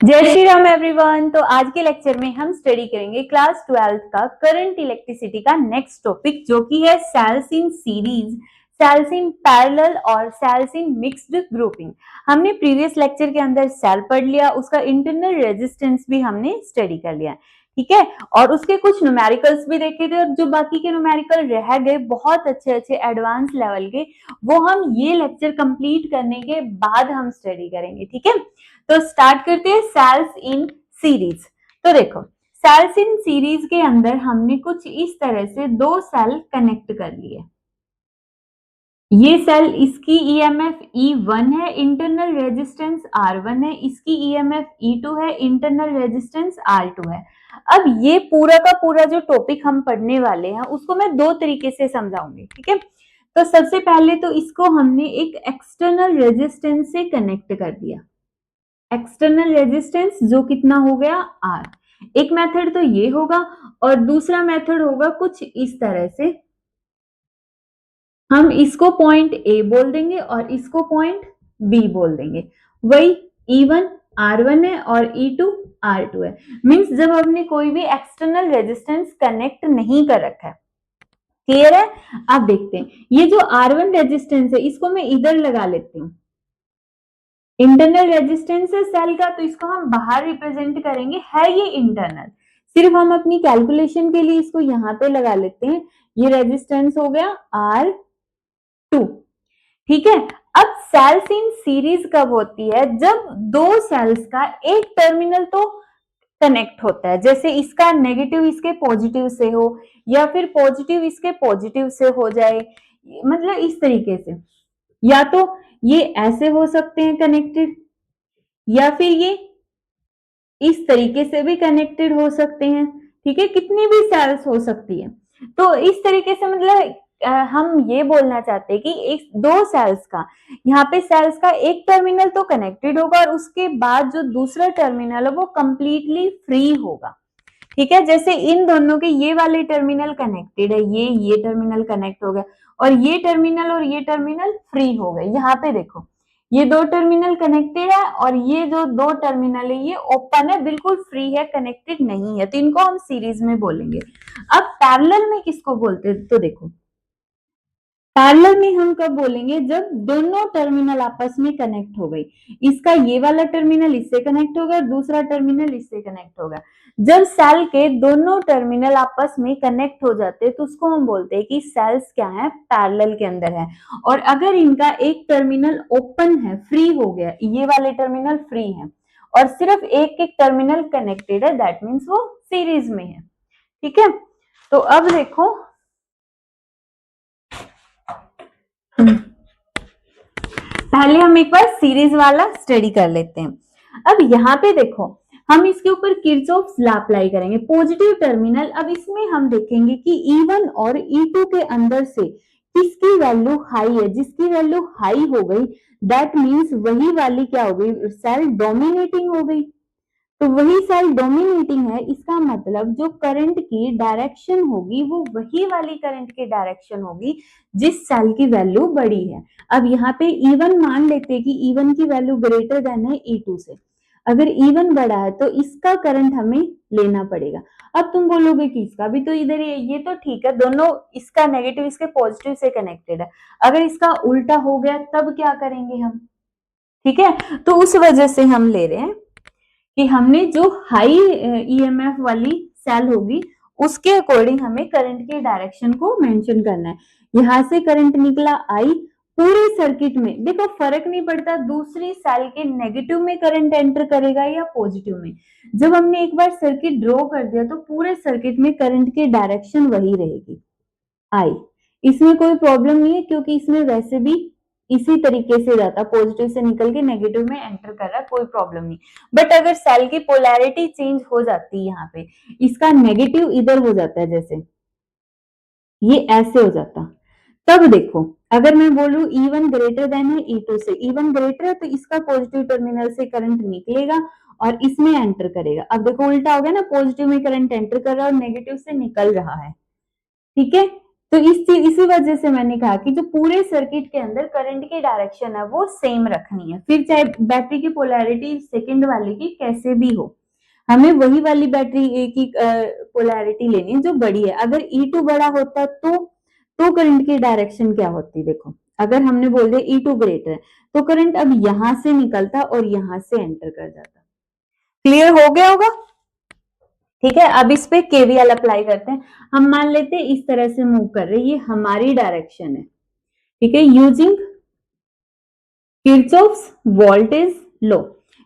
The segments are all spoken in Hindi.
जय श्री राम एवरीवन। तो आज के लेक्चर में हम स्टडी करेंगे क्लास 12th का करंट इलेक्ट्रिसिटी का नेक्स्ट टॉपिक, जो कि है cells in series, cells in parallel और सेल्स इन मिक्स्ड ग्रुपिंग। हमने प्रीवियस लेक्चर के अंदर सेल पढ़ लिया, उसका इंटरनल रेजिस्टेंस भी हमने स्टडी कर लिया, ठीक है। और उसके कुछ न्यूमेरिकल्स भी देखे थे, और जो बाकी के न्यूमेरिकल रह गए बहुत अच्छे अच्छे एडवांस लेवल के, वो हम ये लेक्चर कंप्लीट करने के बाद हम स्टडी करेंगे, ठीक है। तो स्टार्ट करते हैं सेल्स इन सीरीज। तो देखो, सेल्स इन सीरीज के अंदर हमने कुछ इस तरह से दो सेल कनेक्ट कर लिए। ये सेल, इसकी ईएमएफ E1 है, इंटरनल रेजिस्टेंस R1 है, इसकी ईएमएफ E2 है, इंटरनल रेजिस्टेंस R2 है। अब ये पूरा का पूरा जो टॉपिक हम पढ़ने वाले हैं उसको मैं दो तरीके से समझाऊंगी, ठीक है। तो सबसे पहले तो इसको हमने एक एक्सटर्नल रेजिस्टेंस से कनेक्ट कर दिया। एक्सटर्नल रेजिस्टेंस जो कितना हो गया R। एक मेथड तो ये होगा, और दूसरा मेथड होगा कुछ इस तरह से। हम इसको पॉइंट A बोल देंगे और इसको पॉइंट B बोल देंगे। वही E1 R1 है और E2 R2 है। मींस जब हमने कोई भी एक्सटर्नल रेजिस्टेंस कनेक्ट नहीं कर रखा है। क्लियर है? आप देखते हैं, ये जो R1 रेजिस्टेंस है इसको मैं इधर लगा लेती हूँ। इंटरनल रेजिस्टेंस है सेल का, तो इसको हम बाहर रिप्रेजेंट करेंगे, है ये इंटरनल। सिर्फ हम अपनी कैलकुलेशन के लिए इसको यहां पे लगा लेते हैं। ये रेजिस्टेंस हो गया R2, ठीक है। अब सेल्स इन सीरीज कब होती है? जब दो सेल्स का एक टर्मिनल तो कनेक्ट होता है, जैसे इसका नेगेटिव इसके पॉजिटिव से हो, या फिर पॉजिटिव इसके पॉजिटिव से हो जाए, मतलब इस तरीके से। या तो ये ऐसे हो सकते हैं कनेक्टेड, या फिर ये इस तरीके से भी कनेक्टेड हो सकते हैं, ठीक है। कितनी भी सेल्स हो सकती है। तो इस तरीके से मतलब हम ये बोलना चाहते हैं कि एक दो सेल्स का, यहाँ पे सेल्स का एक टर्मिनल तो कनेक्टेड होगा, और उसके बाद जो दूसरा टर्मिनल है वो कंप्लीटली फ्री होगा, ठीक है। जैसे इन दोनों के ये वाले टर्मिनल कनेक्टेड है, ये टर्मिनल कनेक्ट हो गया, और ये टर्मिनल फ्री हो गए। यहाँ पे देखो, ये दो टर्मिनल कनेक्टेड है, और ये जो दो टर्मिनल है ये ओपन है, बिल्कुल फ्री है, कनेक्टेड नहीं है, तो इनको हम सीरीज में बोलेंगे। अब पैरेलल में किसको बोलते हैं? तो देखो, पैरेलल में हम कब बोलेंगे? जब दोनों टर्मिनल आपस में कनेक्ट हो गई। इसका ये वाला टर्मिनल इससे कनेक्ट होगा, दूसरा टर्मिनल इससे कनेक्ट होगा। जब सेल के दोनों टर्मिनल आपस में कनेक्ट हो जाते हैं तो उसको हम बोलते हैं कि सेल्स क्या है, पैरेलल के अंदर है। और अगर इनका एक टर्मिनल ओपन है, फ्री हो गया, ये वाले टर्मिनल फ्री है, और सिर्फ एक एक टर्मिनल कनेक्टेड है, दैट मीन्स वो सीरीज में है, ठीक है। तो अब देखो, पहले हम एक बार सीरीज वाला स्टडी कर लेते हैं। अब यहाँ पे देखो, हम इसके ऊपर किरचॉफ्स लॉ अप्लाई करेंगे। पॉजिटिव टर्मिनल, अब इसमें हम देखेंगे कि E1 और E2 के अंदर से किसकी वैल्यू हाई है। जिसकी वैल्यू हाई हो गई, दैट मीन्स वही वाली क्या हो गई, सेल डोमिनेटिंग हो गई। तो वही सेल डोमिनेटिंग है, इसका मतलब जो करंट की डायरेक्शन होगी वो वही वाली करंट की डायरेक्शन होगी जिस सेल की वैल्यू बड़ी है। अब यहाँ पे E1 मान लेते हैं कि E1 की वैल्यू ग्रेटर देन है E2 से। अगर E1 बड़ा है तो इसका करंट हमें लेना पड़ेगा। अब तुम बोलोगे कि इसका भी तो इधर ही है, ये तो ठीक है, दोनों इसका नेगेटिव इसके पॉजिटिव से कनेक्टेड है। अगर इसका उल्टा हो गया तब क्या करेंगे हम, ठीक है। तो उस वजह से हम ले रहे हैं कि हमने जो हाई ईएमएफ वाली सेल होगी उसके अकॉर्डिंग हमें करंट के डायरेक्शन को मेंशन करना है। यहां से करंट निकला आई, पूरे सर्किट में देखो फर्क नहीं पड़ता दूसरी सेल के नेगेटिव में करंट एंटर करेगा या पॉजिटिव में। जब हमने एक बार सर्किट ड्रॉ कर दिया तो पूरे सर्किट में करंट की डायरेक्शन वही रहेगी, आई। इसमें कोई प्रॉब्लम नहीं है, क्योंकि इसमें वैसे भी इसी तरीके से जाता, पॉजिटिव से निकल के नेगेटिव में एंटर कर रहा, कोई प्रॉब्लम नहीं। बट अगर सेल की पोलैरिटी चेंज हो जाती है, यहाँ पे इसका नेगेटिव इधर हो जाता है, जैसे ये ऐसे हो जाता, तब देखो अगर मैं बोलूं E1 ग्रेटर देन है E2 से, E1 ग्रेटर है तो इसका पॉजिटिव टर्मिनल से करंट निकलेगा और इसमें एंटर करेगा। अब देखो उल्टा हो गया ना, पॉजिटिव में करंट एंटर कर रहा है और नेगेटिव से निकल रहा है, ठीक है। तो इसी वजह से मैंने कहा कि जो पूरे सर्किट के अंदर करंट की डायरेक्शन है वो सेम रखनी है, फिर चाहे बैटरी की पोलैरिटी सेकंड वाले की कैसे भी हो, हमें वही वाली बैटरी की पोलैरिटी लेनी है जो बड़ी है। अगर E2 बड़ा होता तो करंट की डायरेक्शन क्या होती, देखो अगर हमने बोल दिया E2 ग्रेटर है तो करंट अब यहां से निकलता और यहां से एंटर कर जाता। क्लियर हो गया होगा? ठीक है, अब इस पे केवीएल अप्लाई करते हैं। हम मान लेते हैं इस तरह से मूव कर रहे हैं, ये हमारी डायरेक्शन है, ठीक है। Using Kirchhoff's voltage law,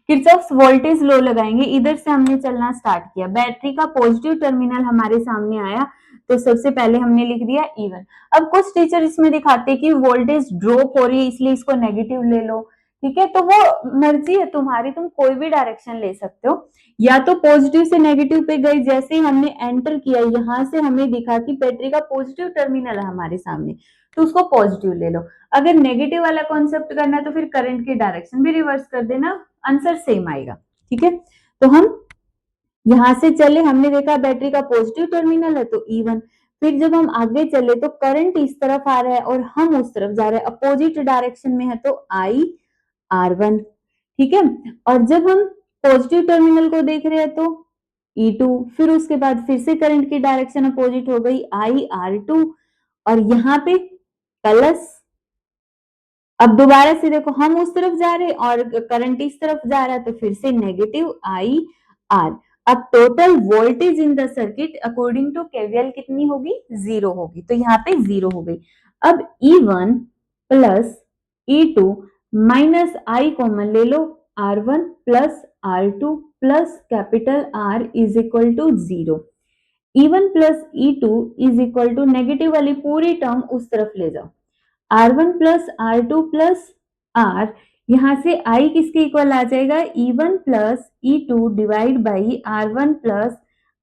Kirchhoff's voltage law लगाएंगे। इधर से हमने चलना स्टार्ट किया, बैटरी का पॉजिटिव टर्मिनल हमारे सामने आया तो सबसे पहले हमने लिख दिया E1। अब कुछ टीचर इसमें दिखाते हैं कि वोल्टेज ड्रॉप हो रही है इसलिए इसको नेगेटिव ले लो, ठीक है, तो वो मर्जी है तुम्हारी, तुम कोई भी डायरेक्शन ले सकते हो। या तो पॉजिटिव से नेगेटिव पे गई, जैसे ही हमने एंटर किया यहां से हमें दिखा कि बैटरी का पॉजिटिव टर्मिनल है हमारे सामने तो उसको पॉजिटिव ले लो। अगर नेगेटिव वाला कॉन्सेप्ट करना है तो फिर करंट की डायरेक्शन भी रिवर्स कर देना, आंसर सेम आएगा, ठीक है। तो हम यहां से चले, हमने देखा बैटरी का पॉजिटिव टर्मिनल है तो E1, फिर जब हम आगे चले तो करंट इस तरफ आ रहा है और हम उस तरफ जा रहे हैं, अपोजिट डायरेक्शन में है तो IR1, ठीक है। और जब हम पॉजिटिव टर्मिनल को देख रहे हैं तो E2, फिर उसके बाद फिर से करंट की डायरेक्शन अपोजिट हो गई IR2, और यहाँ पे प्लस, अब दोबारा से देखो हम उस तरफ जा रहे हैं और करंट इस तरफ जा रहा है तो फिर से नेगेटिव IR। अब total voltage in the circuit according to KVL कितनी होगी, 0 होगी, तो यहाँ पे 0 हो गई। अब E1 plus E2 minus I common ले लो, R1 plus R2 plus capital R is equal to 0। E1 plus E2 is equal to negative वाली पूरी टर्म उस तरफ ले जाओ, R1 plus R2 plus R, यहां से I किसके इक्वल आ जाएगा, E1 plus E2 divide by R1 plus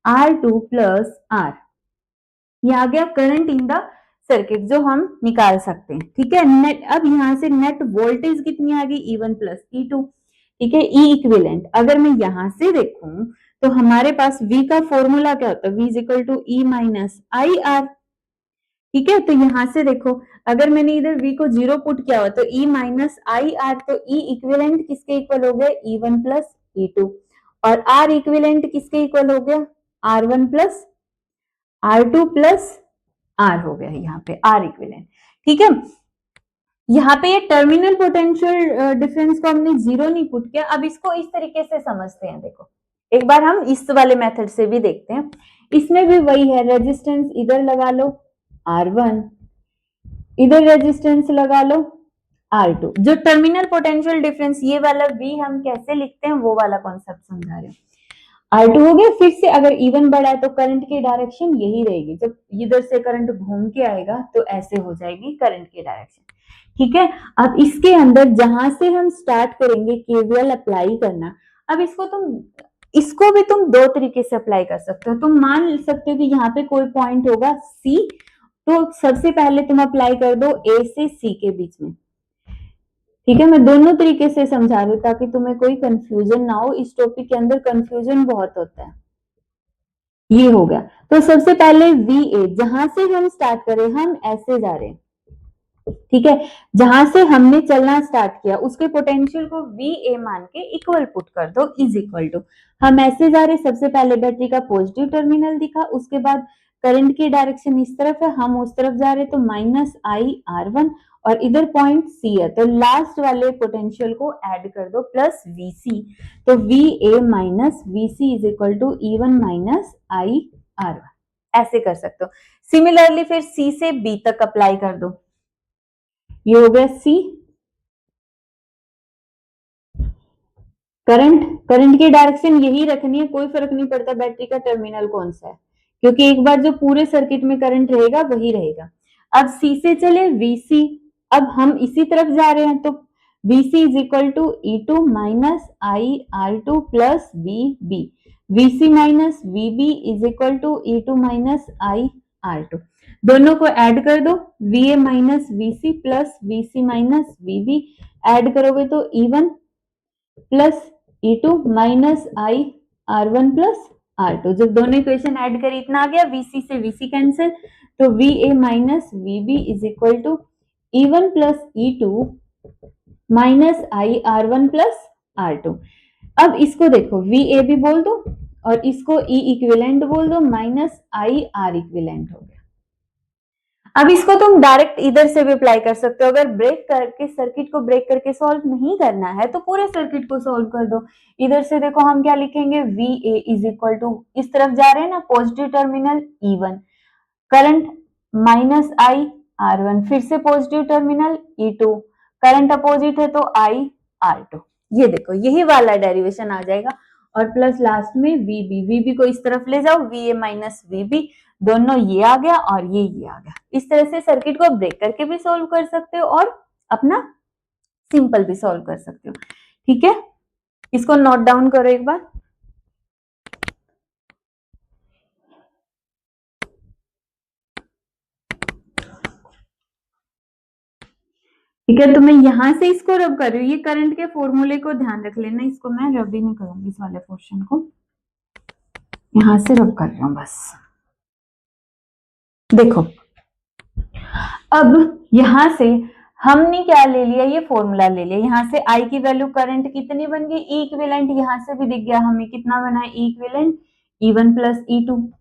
R2 plus R। ये आ गया करंट इन द सर्किट जो हम निकाल सकते हैं, ठीक है। नेट, अब यहां से नेट वोल्टेज कितनी आ गई, E1 प्लस E2, ठीक है। E इक्विवेलेंट अगर मैं यहां से देखूं तो हमारे पास V का फॉर्मूला क्या होता है, V is equal to E minus IR, ठीक है। तो यहां से देखो अगर मैंने इधर V को 0 पुट किया हुआ तो E माइनस IR, तो E इक्विवेलेंट किसके इक्वल हो गया, E1 प्लस E2, और R इक्विवेलेंट किसके इक्वल हो गया, R1 plus R2 plus R हो गया यहाँ पे R इक्विवेलेंट, ठीक है। यहाँ पे ये टर्मिनल पोटेंशियल डिफरेंस को हमने 0 नहीं पुट किया। अब इसको इस तरीके से समझते हैं, देखो एक बार हम इस वाले मेथड से भी देखते हैं। इसमें भी वही है, रेजिस्टेंस इधर लगा लो R1, इधर रेजिस्टेंस लगा लो R2। जो टर्मिनल पोटेंशियल डिफरेंस ये वाला V हम कैसे लिखते हैं वो वाला कॉन्सेप्ट समझा रहे हैं। R2 हो गया, फिर से अगर E1 बड़ा है तो करंट की डायरेक्शन यही रहेगी, जब इधर से करंट घूम के आएगा तो ऐसे हो जाएगी करंट की डायरेक्शन, ठीक है। अब इसके अंदर जहां से हम स्टार्ट करेंगे केवीएल अप्लाई करना, अब इसको भी तुम दो तरीके से अप्लाई कर सकते हो। तुम मान सकते हो कि यहाँ पे कोई पॉइंट होगा C, तो सबसे पहले तुम अप्लाई कर दो A से C के बीच में, ठीक है। मैं दोनों तरीके से समझा रही हूँ ताकि तुम्हें कोई कंफ्यूजन ना हो, इस टॉपिक के अंदर कंफ्यूजन बहुत होता है। ये हो गया, तो सबसे पहले VA, जहां से हम स्टार्ट करें, हम ऐसे जा रहे हैं, ठीक है। जहां से हमने चलना स्टार्ट किया उसके पोटेंशियल को VA मान के इक्वल पुट कर दो, इज इक्वल टू, हम ऐसे जा रहे, सबसे पहले बैटरी का पॉजिटिव टर्मिनल दिखा, उसके बाद करंट की डायरेक्शन इस तरफ है, हम उस तरफ जा रहे तो माइनस IR1, और इधर पॉइंट C है तो लास्ट वाले पोटेंशियल को ऐड कर दो प्लस VC, तो VA minus VC is equal to E1 minus IR1, ऐसे कर सकते हो। सिमिलरली फिर C से B तक अप्लाई कर दो, ये हो गया C। करंट की डायरेक्शन यही रखनी है, कोई फर्क नहीं पड़ता बैटरी का टर्मिनल कौन सा है, क्योंकि एक बार जो पूरे सर्किट में करंट रहेगा वही रहेगा। अब C से चले VC, अब हम इसी तरफ जा रहे हैं तो VC is equal to E2 minus IR2 plus VB, VC minus VB is equal to E2 minus IR2, दोनों को ऐड कर दो, VA minus VC plus VC minus VB, add करोगे तो E1 plus E2 minus IR1 plus R2। जब दोनों इक्वेशन ऐड करी इतना आ गया, VC से VC कैंसिल, तो VA minus VB is equal to E1 plus E2 minus IR1 plus R2। अब इसको देखो VA भी बोल दो और इसको E इक्विवेलेंट बोल दो, माइनस IR इक्विवेलेंट हो गया। अब इसको तुम डायरेक्ट इधर से भी अप्लाई कर सकते हो। अगर ब्रेक करके सर्किट को ब्रेक करके सॉल्व नहीं करना है तो पूरे सर्किट को सॉल्व कर दो। इधर से देखो हम क्या लिखेंगे, VA इज इक्वल टू, इस तरफ जा रहे हैं ना, positive terminal E1, current minus IR1, फिर से positive terminal E2, current opposite है तो IR2। ये देखो यही वाला डेरिवेशन आ जाएगा, और प्लस लास्ट में VB को इस तरफ ले जाओ, VA माइनस VB, दोनों ये आ गया और ये आ गया। इस तरह से सर्किट को ब्रेक करके भी सॉल्व कर सकते हो और अपना सिंपल भी सॉल्व कर सकते हो। ठीक है, इसको नोट डाउन करो एक बार। ठीक है, तो मैं यहां से इसको रब कर रही हूँ, ये करंट के फॉर्मूले को ध्यान रख लेना, इसको मैं रब ही नहीं करूंगी, इस वाले पोर्शन को यहां से रब कर रही हूँ बस। देखो अब यहां से हमने क्या ले लिया, ये फॉर्मूला ले लिया, यहां से I की वैल्यू करंट कितनी बन गई, E इक्विवेलेंट, यहां से भी दिख गया हमें कितना बना है, E equivalent E1 plus E2,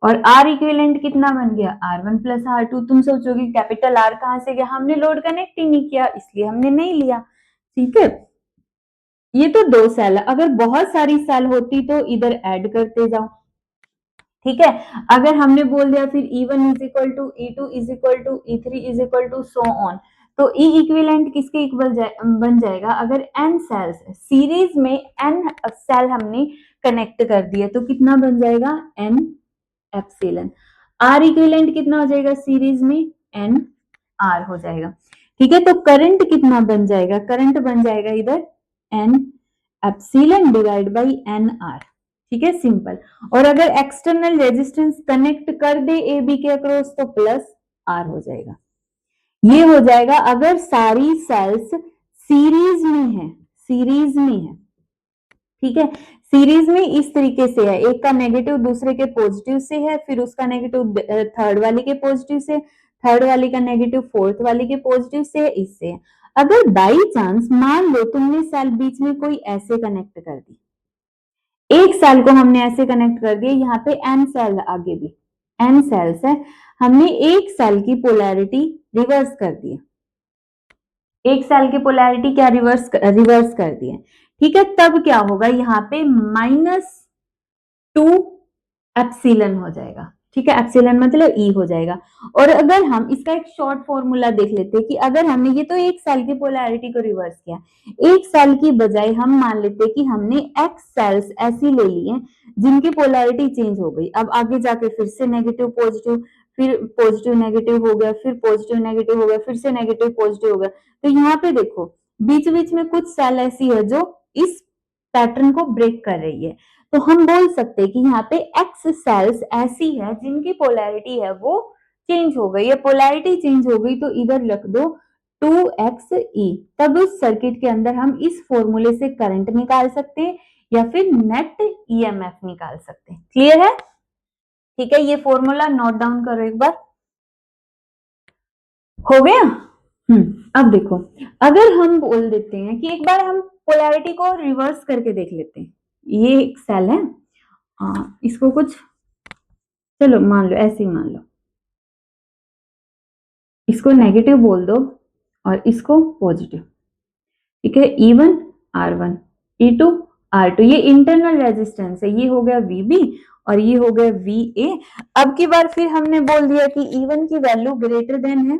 और R इक्विवेलेंट कितना बन गया, R1 प्लस R2। तुम सोचोगे कैपिटल R कहां से गया, हमने लोड कनेक्ट ही नहीं किया इसलिए हमने नहीं लिया। ठीक है, ये तो 2 सेल है, अगर बहुत सारी सेल होती तो इधर ऐड करते जाओ। ठीक है, अगर हमने बोल दिया फिर E1 is equal to E2 is equal to E3 is equal to so on, तो E इक्विवेलेंट किसके इक्वल बन जाएगा, अगर n सेल्स सीरीज में n सेल हमने कनेक्ट कर दिया तो कितना बन जाएगा, n एप्सिलॉन। R इक्विवेलेंट कितना हो जाएगा सीरीज में, n R हो जाएगा। ठीक है, तो करंट कितना बन जाएगा, करंट बन जाएगा इधर n epsilon divide by n R। ठीक है, सिंपल। और अगर एक्सटर्नल रेजिस्टेंस कनेक्ट कर दे ए बी के अक्रॉस तो प्लस R हो जाएगा। ये हो जाएगा अगर सारी सेल्स सीरीज में है, सीरीज में है। ठीक है, सीरीज में इस तरीके से है, एक का नेगेटिव दूसरे के पॉजिटिव से है, फिर उसका नेगेटिव थर्ड वाली के पॉजिटिव से, थर्ड वाली का नेगेटिव फोर्थ वाली के पॉजिटिव से है, इससे है। अगर बाई चांस मान लो तुमने सेल बीच में कोई ऐसे कनेक्ट कर दी, एक सेल को हमने ऐसे कनेक्ट कर दिया, यहाँ पे n सेल, आगे भी n सेल्स है, हमने एक सेल की पोलैरिटी रिवर्स कर दी, एक सेल की पोलैरिटी क्या रिवर्स कर दी है। ठीक है, तब क्या होगा, यहाँ पे -2 एप्सिलॉन हो जाएगा। ठीक है, एप्सिलॉन मतलब E हो जाएगा। और अगर हम इसका एक शॉर्ट फॉर्मूला देख लेते हैं कि अगर हमने, ये तो एक सेल की पोलैरिटी को रिवर्स किया, एक सेल की बजाय हम मान लेते कि हमने x सेल्स ऐसी ले ली हैं जिनकी पोलैरिटी चेंज हो गई, अब आगे जाके फिर से नेगेटिव पॉजिटिव, फिर पॉजिटिव नेगेटिव हो गया, फिर पॉजिटिव नेगेटिव हो गया, फिर से नेगेटिव पॉजिटिव हो गया। तो यहाँ पे देखो बीच बीच में कुछ सेल ऐसी है जो इस पैटर्न को ब्रेक कर रही है, तो हम बोल सकते हैं कि यहाँ पे x सेल्स ऐसी है जिनकी पोलैरिटी है वो चेंज हो गई है, पोलैरिटी चेंज हो गई तो इधर रख दो 2xe। तब उस सर्किट के अंदर हम इस फॉर्मूले से करंट निकाल सकते हैं या फिर नेट ईएमएफ निकाल सकते हैं। क्लियर है? ठीक है, ये फॉर्मूला नोट डाउन करो एक बार। हो गया? अब देखो, अगर हम बोल देते हैं कि एक बार हम पोलैरिटी को रिवर्स करके देख लेते हैं, ये एक सेल है, इसको कुछ, चलो मान लो ऐसे ही मान लो, इसको नेगेटिव बोल दो और इसको पॉजिटिव। ठीक है, E1 R1 E2 R2, ये इंटरनल रेजिस्टेंस है, ये हो गया VB और ये हो गया VA। अब की बार फिर हमने बोल दिया कि E1 की वैल्यू ग्रेटर देन है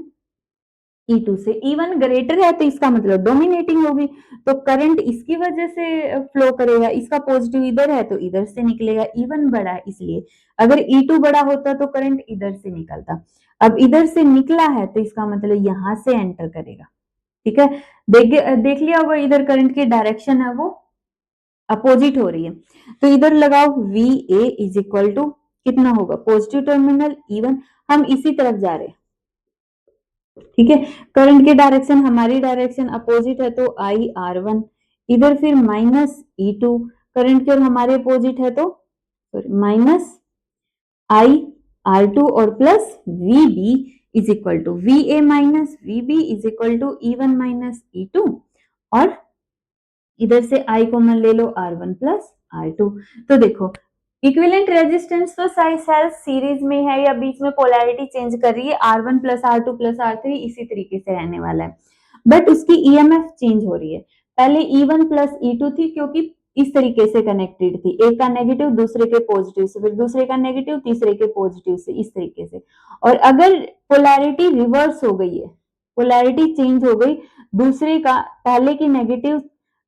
E2 से, E1 ग्रेटर है तो इसका मतलब डोमिनेटिंग होगी, तो करंट इसकी वजह से फ्लो करेगा, इसका पॉजिटिव इधर है तो इधर से निकलेगा, E1 बड़ा है इसलिए। अगर E2 बड़ा होता तो करंट इधर से निकलता, अब इधर से निकला है तो इसका मतलब यहां से एंटर करेगा। ठीक है, देख लिया होगा इधर करंट की डायरेक्शन है वो अपोजिट हो रही है, तो इधर लगाओ VA इज इक्वल टू कितना होगा, पॉजिटिव टर्मिनल E1, हम इसी तरफ जा रहे हैं। ठीक है, करंट की डायरेक्शन हमारी डायरेक्शन अपोजिट है तो IR1, इधर फिर -E2, करंट की और हमारे अपोजिट है तो माइनस आई R2 और plus VB is equal to VA minus VB is equal to E1 minus E2 और इधर से I कॉमन ले लो R1 प्लस R2। तो देखो इक्विवेलेंट रेजिस्टेंस तो सारी सेल्स सीरीज में है या बीच में पोलैरिटी चेंज कर रही है, R1 plus R2 plus R3 इसी तरीके से रहने वाला है, बट उसकी EMF चेंज हो रही है। पहले E1 प्लस E2 थी क्योंकि इस तरीके से कनेक्टेड थी, एक का नेगेटिव दूसरे के पॉजिटिव से, फिर दूसरे का नेगेटिव तीसरे के पॉजिटिव से, इस तरीके से। और अगर पोलैरिटी रिवर्स हो गई है, पोलैरिटी चेंज हो गई, दूसरे का पहले की नेगेटिव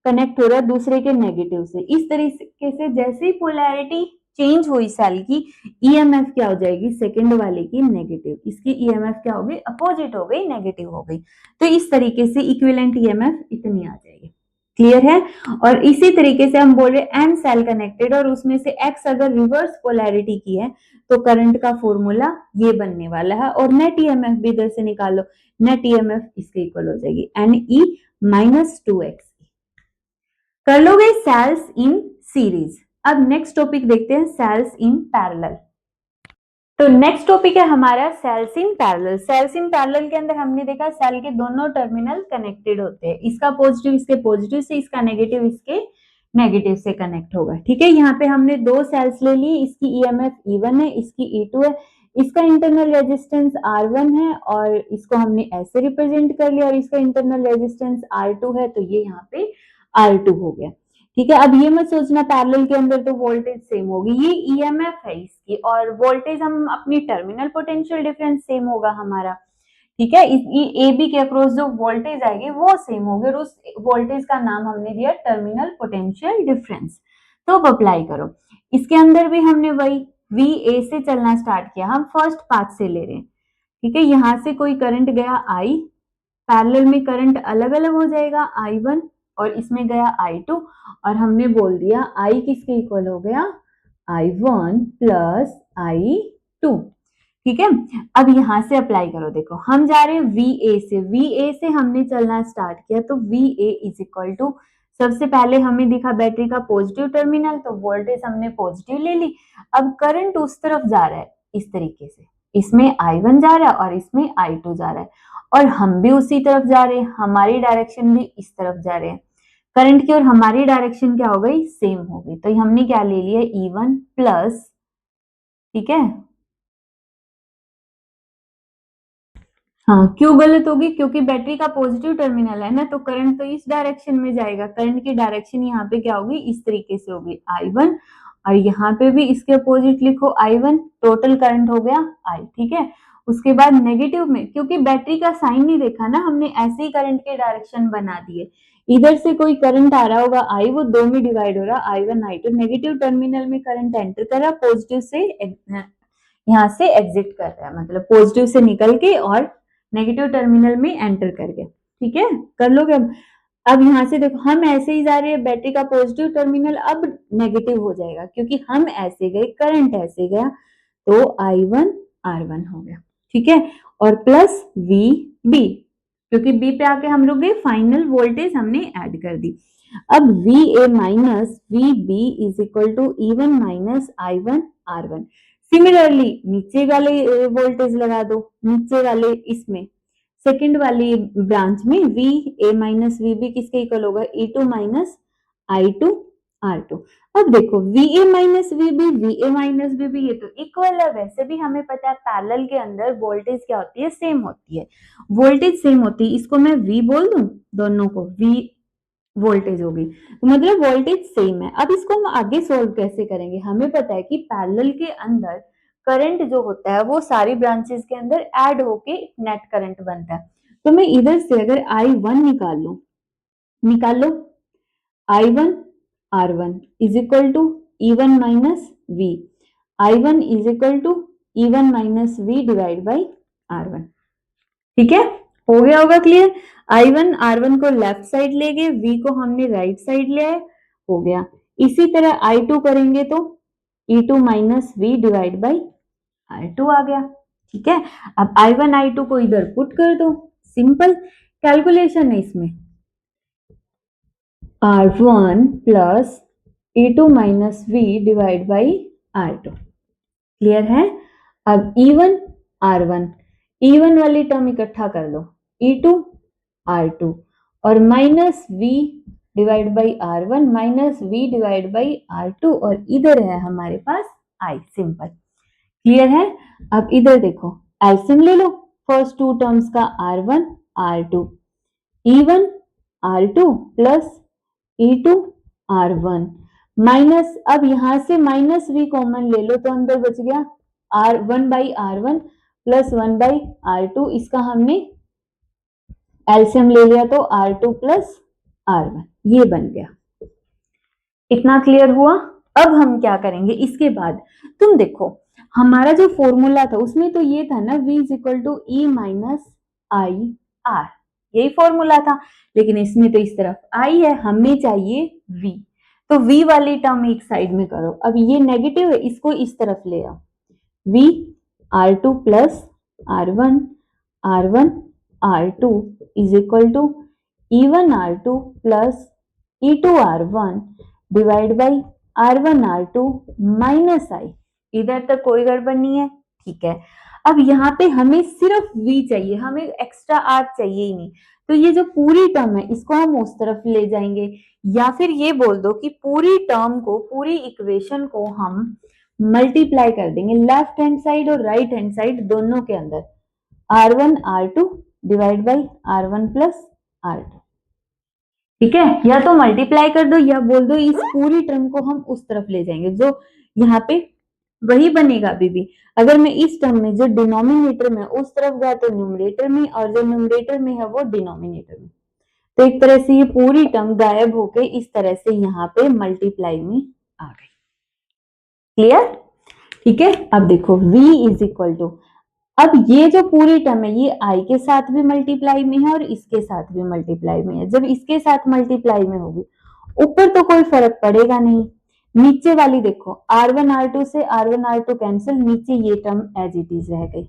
कनेक्ट हो रहा है दूसरे के नेगेटिव से, इस तरीके से जैसे ही पोलैरिटी चेंज हुई सेल की, ईएमएफ क्या हो जाएगी, सेकंड वाले की नेगेटिव, इसकी ईएमएफ क्या हो गई, अपोजिट हो गई, नेगेटिव हो गई। तो इस तरीके से इक्विवेलेंट ईएमएफ इतनी आ जाएगी। क्लियर है? और इसी तरीके से हम बोल रहे एन सेल कनेक्टेड और उसमें से एक्स अगर रिवर्स पोलैरिटी की है तो करंट का फॉर्मूला ये बनने वाला है, और नेट ईएमएफ भी इधर से निकालो, नेट ईएमएफ इसके इक्वल हो जाएगी NE माइनस 2x। कर लोगे सेल्स इन सीरीज। अब नेक्स्ट टॉपिक देखते हैं सेल्स इन पैरेलल। तो नेक्स्ट टॉपिक है हमारा cells in parallel. Cells in parallel के अंदर हमने देखा सेल के दोनों टर्मिनल कनेक्टेड होते हैं, इसका पॉजिटिव इसके पॉजिटिव से, इसका नेगेटिव इसके नेगेटिव से कनेक्ट होगा। ठीक है, यहाँ पे हमने दो सेल्स ले ली, इसकी EMF E1 है, इसकी E2 है, इसका इंटरनल रेजिस्टेंस R1 है और इसको हमने ऐसे रिप्रेजेंट कर लिया, और इसका इंटरनल रेजिस्टेंस R2 है, तो ये यहाँ पे R2 हो गया। ठीक है, अब ये मत सोचना पैरेलल के अंदर तो वोल्टेज सेम होगी, ये EMF है इसकी, और वोल्टेज हम अपनी टर्मिनल पोटेंशियल डिफरेंस सेम होगा हमारा। ठीक है, ए बी के अक्रॉस जो वोल्टेज आएगी वो सेम होगी, और उस वोल्टेज का नाम हमने दिया टर्मिनल पोटेंशियल डिफरेंस। तो अब अप्लाई करो, इसके अंदर भी हमने वही VA से चलना स्टार्ट किया, हम फर्स्ट पाथ से ले रहे हैं। ठीक है, यहां से कोई करंट गया I, पैरेलल में करंट अलग अलग हो जाएगा, I1 और इसमें गया I2, और हमने बोल दिया I किसके इक्वल हो गया, I1 प्लस I2। ठीक है, अब यहां से अप्लाई करो, देखो हम जा रहे हैं VA से हमने चलना स्टार्ट किया, तो VA इज इक्वल टू, सबसे पहले हमें दिखा बैटरी का पॉजिटिव टर्मिनल, तो वोल्टेज हमने पॉजिटिव ले ली। अब करंट उस तरफ जा रहा है इस तरीके से, इसमें I1 जा रहा है और इसमें I2 जा रहा है, और हम भी उसी तरफ जा रहे हैं, हमारी डायरेक्शन भी इस तरफ जा रहे हैं। करंट की और हमारी डायरेक्शन क्या हो गई, सेम हो गई, तो हमने क्या ले लिया, E1 प्लस, ठीक है, हाँ क्यों गलत होगी, क्योंकि बैटरी का पॉजिटिव टर्मिनल है ना, तो करंट तो इस डायरेक्शन में जाएगा, करंट की डायरेक्शन यहाँ पे क्या होगी, इस तरीके से होगी I1, और यहाँ पे भी इसके अपोजिट लिखो I1, टोटल करंट हो गया I। ठीक है, उसके बाद नेगेटिव में, क्योंकि बैटरी का साइन नहीं देखा ना हमने, ऐसे ही करंट के डायरेक्शन बना दिए, इधर से कोई करंट आ रहा होगा I, वो दो में डिवाइड हो रहा, I1 I2, नेगेटिव टर्मिनल में करंट एंटर कर रहा, पॉजिटिव से यहाँ से एग्जिट कर रहा है, मतलब पॉजिटिव से निकल के और नेगेटिव टर्मिनल में एंटर कर गया। ठीक है, कर लोगे। अब यहाँ से देखो हम ऐसे ही जा रहे हैं, बैटरी का पॉजिटिव टर्मिनल अब नेगेटिव हो जाएगा, क्योंकि हम ऐसे गए, करंट ऐसे गया, तो I1 R1 हो गया। ठीक है, और प्लस VB, क्योंकि B पे आके हम लोग गए, फाइनल वोल्टेज हमने ऐड कर दी। अब VA minus VB is equal to E1 minus I1 R1। Similarly नीचे वाले वोल्टेज लगा दो, नीचे वाले इसमें सेकंड वाली ब्रांच में VA माइनस VB किसके इक्वल होगा, E2 माइनस I2 R2। अब देखो VA माइनस VB ये तो इक्वल है, वैसे भी हमें पता है पैरेलल के अंदर वोल्टेज क्या होती है, सेम होती है, वोल्टेज सेम होती है, इसको मैं V बोल दूं, दोनों को V वोल्टेज होगी, तो मतलब वोल्टेज सेम है। अब इसको हम आगे सोल्व कैसे करेंगे, हमें पता है कि पैरेलल के अंदर करंट जो होता है वो सारी ब्रांचेस के अंदर ऐड होके नेट करंट बनता है। तो मैं इधर से अगर I1 निकाल लो I1 R1 is equal to E1 minus V, I1 is equal to E1 minus V divide by R1। ठीक है, हो गया होगा क्लियर। I1 R1 को लेफ्ट साइड ले गए, V को हमने राइट साइड ले आए, हो गया। इसी तरह I2 करेंगे तो E2 minus V divide by R2 आ गया। ठीक है, अब I1 I2 को इधर पुट कर दो, सिंपल कैलकुलेशन है इसमें, R1 plus E2 minus V divide by R2। Clear है? अब E1 R1, E1 वाली टर्म इकट्ठा कर लो, E2 R2 और minus V divide by R1 minus V divide by R2 और इधर है हमारे पास I, सिंपल। क्लियर है? अब इधर देखो, एलसीएम ले लो फर्स्ट टू टर्म्स का, R1 R2, E1 R2 plus E2 R1 minus, अब यहां से माइनस V कॉमन ले लो तो अंदर बच गया R1 by R1 plus 1 by R2, इसका हमने एलसीएम ले लिया तो R2 प्लस R1, ये बन गया। इतना क्लियर हुआ? अब हम क्या करेंगे इसके बाद, तुम देखो हमारा जो फॉर्मूला था उसमें तो ये था ना V is equal to E minus I R, यही फॉर्मूला था, लेकिन इसमें तो इस तरफ I है, हमें चाहिए V, तो V वाली टर्म एक साइड में करो। अब ये नेगेटिव है, इसको इस तरफ ले आओ, V R2 plus R1 R1 R2 is equal to E1 R2 plus E2 R1 divide by R1 R2 minus I, इधर तक कोई गड़बड़ नहीं है, ठीक है। अब यहाँ पे हमें सिर्फ V चाहिए, हमें एक्स्ट्रा R चाहिए ही नहीं, तो ये जो पूरी टर्म है इसको हम उस तरफ ले जाएंगे, या फिर ये बोल दो कि पूरी टर्म को, पूरी इक्वेशन को हम मल्टीप्लाई कर देंगे लेफ्ट हैंड साइड और राइट हैंड साइड दोनों के अंदर, R1 R2 divide by R1 plus R2, ठीक है। या तो मल्टीप्लाई कर दो या बोल दो इस पूरी टर्म को हम उस तरफ ले जाएंगे, जो यहाँ पे वही बनेगा अभी भी। अगर मैं इस टर्म में जो डिनोमिनेटर में उस तरफ गया तो न्यूमरेटर में, और जो न्यूमरेटर में है वो डिनोमिनेटर में, तो एक तरह से ये पूरी टर्म गायब होके इस तरह से यहाँ पे मल्टीप्लाई में आ गई। क्लियर? ठीक है। अब देखो v इज इक्वल टू, अब ये जो पूरी टर्म है ये I के साथ भी मल्टीप्लाई में है और इसके साथ भी मल्टीप्लाई में है। जब इसके साथ मल्टीप्लाई में होगी, ऊपर तो कोई फर्क पड़ेगा नहीं, नीचे वाली देखो R1 R2 से R1 R2 कैंसिल, नीचे ये टर्म एज इट इज रह गई,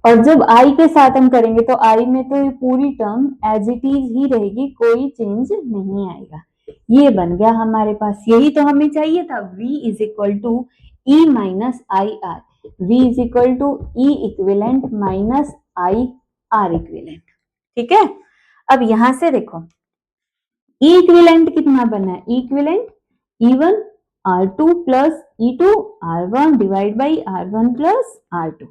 और जब I के साथ हम करेंगे तो I में तो ये पूरी टर्म एज इट इज ही रहेगी, कोई चेंज नहीं आएगा। ये बन गया हमारे पास, यही तो हमें चाहिए था, v is equal to E minus I R, V is equal to E equivalent minus I R equivalent, ठीक है। अब यहां से देखो E इक्विवेलेंट कितना बना है, E equivalent E1 R2 plus E2 R1 divide by R1 plus R2,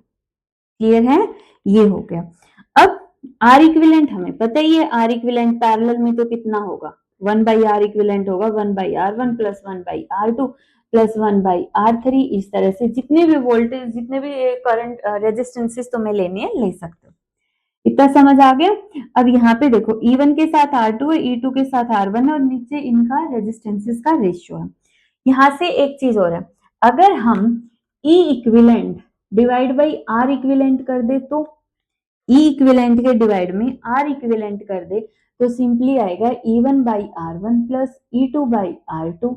clear है? ये हो गया। अब R इक्विवेलेंट हमें पता ही है, R इक्विवेलेंट पैरेलल में तो कितना होगा, 1 बाई R इक्विवेलेंट होगा 1 by R1 plus 1 by R2 plus 1 by R3, इस तरह से जितने भी वोल्टेज, जितने भी करंट रेजिस्टेंसेस तुम्हें लेने हैं ले सकते हो। इतना समझ आ गया? अब यहाँ पे देखो E1 के साथ R2 है, E2 के साथ R1 है और नीचे इनका रेजिस्टेंसेस का रेशियो है। यहाँ से एक चीज और है, अगर हम E equivalent divide by R equivalent कर दे तो, E इक्विवेलेंट के डिवाइड में R इक्विवेलेंट कर दे तो सिंपली आएगा E1 by R1 plus E2 by R2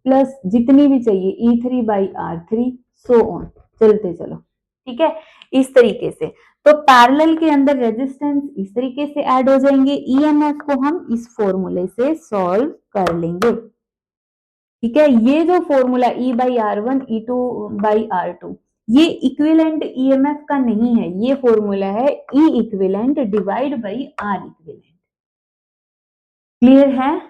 plus जितनी भी चाहिए E3 by R3 so on, चलते चलो, ठीक है। इस तरीके से तो पैरेलल के अंदर रेजिस्टेंस इस तरीके से ऐड हो जाएंगे, ईएमएफ को हम इस फॉर्मूले से सॉल्व कर लेंगे, ठीक है। ये जो formula E by R1 E2 by R2 ये इक्विवेलेंट ईएमएफ का नहीं है, ये फॉर्मूला है E equivalent divide by R equivalent. Clear है?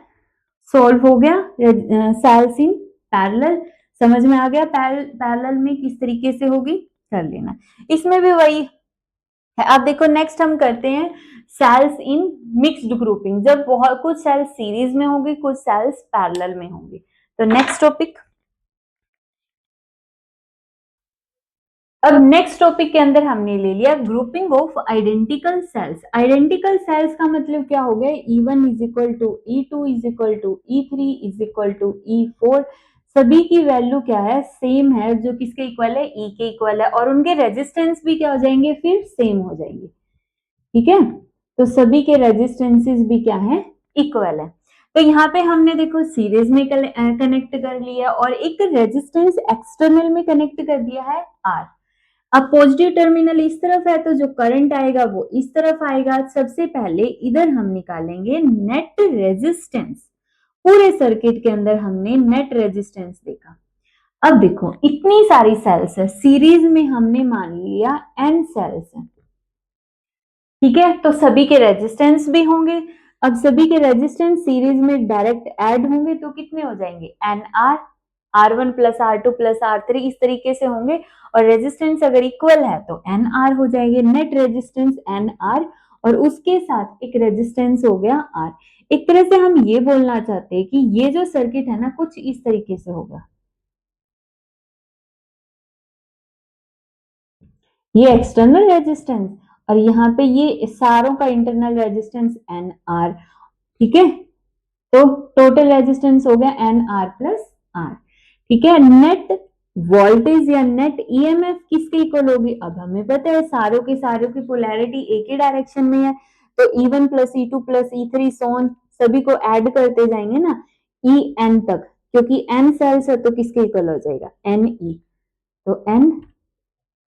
सॉल्व हो गया सेल्स इन पैरेलल, समझ में आ गया पैरेलल में किस तरीके से होगी, कर लेना। इसमें भी वही है। अब देखो नेक्स्ट हम करते हैं सेल्स इन मिक्स्ड ग्रुपिंग, जब बहुत कुछ सेल्स सीरीज में होंगी, कुछ सेल्स पैरेलल में होंगी। तो नेक्स्ट टॉपिक, अब नेक्स्ट टॉपिक के अंदर हमने ले लिया grouping of identical cells. Identical cells का मतलब क्या हो गया, E1 is equal to E2 is equal to E3 is equal to E4, सभी की वैल्यू क्या है, सेम है, जो किसके इक्वल है, E के इक्वल है, और उनके रेजिस्टेंस भी क्या हो जाएंगे, फिर सेम हो जाएंगे, ठीक है। तो सभी के रेजिस्टेंसेस भी क्या है, इक्वल है। तो यहाँ पे हमने देखो सीरीज में कनेक्ट कर लिया और एक रेजिस्टेंस एक्सटर्नल में कनेक्ट कर दिया है R। अब पॉजिटिव टर्मिनल इस तरफ है तो जो करंट आएगा वो इस तरफ आएगा। सबसे पहले इधर हम निकालेंगे नेट रेजिस्टेंस, पूरे सर्किट के अंदर हमने नेट रेजिस्टेंस देखा। अब देखो इतनी सारी सेल्स है, सीरीज में हमने मान लिया n सेल्स है, ठीक है, तो सभी के रेजिस्टेंस भी होंगे। अब सभी के रेजिस्टेंस सीरीज में डायरेक्ट ऐड होंगे तो कितने हो जाएंगे, N R, R one plus R two plus R three, इस तरीके से होंगे। और रेजिस्टेंस अगर इक्वल है तो एन आर हो जाएंगे, नेट रेजिस्टेंस एन आर, और उसके साथ एक रेजिस्टेंस हो गया आर। एक तरह से हम ये बोलना चाहते हैं कि ये जो सर्किट है ना कुछ इस तरीके से होगा, ये एक्सटर्नल रेजिस्टेंस और यहाँ पे ये सारों का इंटरनल रेजिस्टेंस एन आर, ठीक है, तो टोटल रेजिस्टेंस हो गया एन आर प्लस आर, ठीक है। नेट वोल्टेज या नेट ईएमएफ किसके इक्वल होगी, अब हमें पता है सारों की पोलैरिटी एक ही डायरेक्शन में है, तो E1 plus E2 plus E3 सोन सभी को ऐड करते जाएंगे ना ई एन तक, क्योंकि एन सेल्स है तो किसके इक्वल हो जाएगा, एन ई, तो एन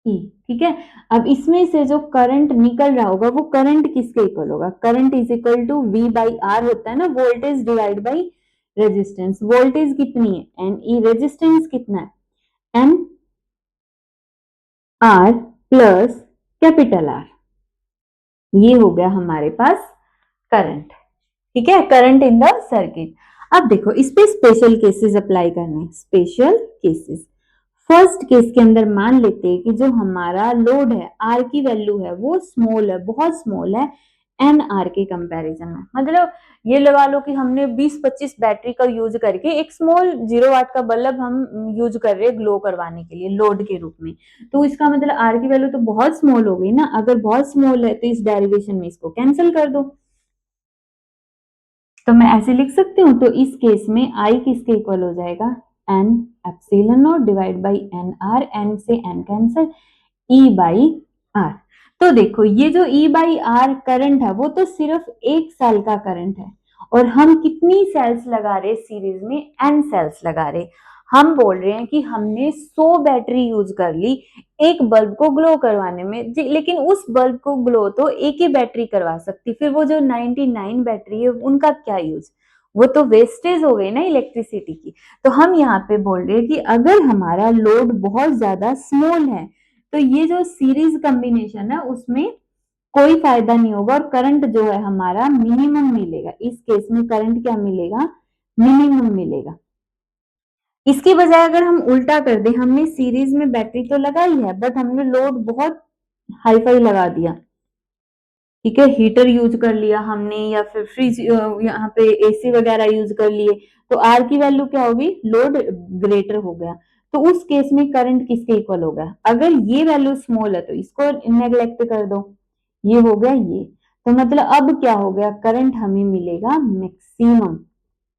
ई, ठीक है। अब इसमें से जो करंट निकल रहा होगा वो करंट किसके इक्वल होगा, current is equal to V by R होता है ना, voltage divide by resistance. Voltage कितनी है एन ई, रेजिस्टेंस कितना है N R plus capital R, ये हो गया हमारे पास करंट, ठीक है, करंट इन द सर्किट। अब देखो इस पे स्पेशल केसेस अप्लाई करने, स्पेशल केसेस। फर्स्ट केस के अंदर मान लेते हैं कि जो हमारा लोड है आर की वैल्यू है वो स्मॉल है, बहुत स्मॉल है एन आर के कंपैरिजन में। मतलब ये लगा लो कि हमने 20-25 बैटरी का यूज करके एक स्मॉल 0 वाट का बल्ब हम यूज कर रहे हैं ग्लो करवाने के लिए लोड के रूप में, तो इसका मतलब आर की वैल्यू तो बहुत स्मॉल हो गई ना। अगर बहुत स्मॉल है तो इस डेरिवेशन में इसको कैंसिल कर दो, तो मैं ऐसे लिख सकती हूँ, तो इस केस में आई किसके इक्वल हो जाएगा, n epsilon naught divide by N r, n से n cancel, e by are. तो देखो ये जो ई बाई आर करंट है वो तो सिर्फ 1 सेल का करंट है, और हम कितनी सेल्स लगा रहे सीरीज में, एन सेल्स लगा रहे। हम बोल रहे हैं कि हमने 100 बैटरी यूज कर ली एक बल्ब को ग्लो करवाने में, लेकिन उस बल्ब को ग्लो तो एक ही बैटरी करवा सकती, फिर वो जो 99 बैटरी है उनका क्या यूज, वो तो वेस्टेज हो गई ना इलेक्ट्रिसिटी की। तो हम यहाँ पे बोल रहे हैं कि अगर हमारा लोड बहुत ज्यादा स्मॉल है तो ये जो सीरीज कॉम्बिनेशन है उसमें कोई फायदा नहीं होगा, और करंट जो है हमारा मिनिमम मिलेगा। इस केस में करंट क्या मिलेगा, मिनिमम मिलेगा। इसकी बजाय अगर हम उल्टा कर दे, हमने सीरीज में बैटरी तो लगाई है बट हमने लोड बहुत हाई फाई लगा दिया, ठीक है, हीटर यूज कर लिया हमने या फिर फ्रिज यहाँ पे एसी वगैरह यूज कर लिए, तो आर की वैल्यू क्या होगी, लोड ग्रेटर हो गया, तो उस केस में करंट किसके इक्वल होगा, अगर ये वैल्यू स्मॉल है तो इसको नेग्लेक्ट कर दो, ये हो गया ये। तो मतलब अब क्या हो गया, करंट हमें मिलेगा मैक्सिमम,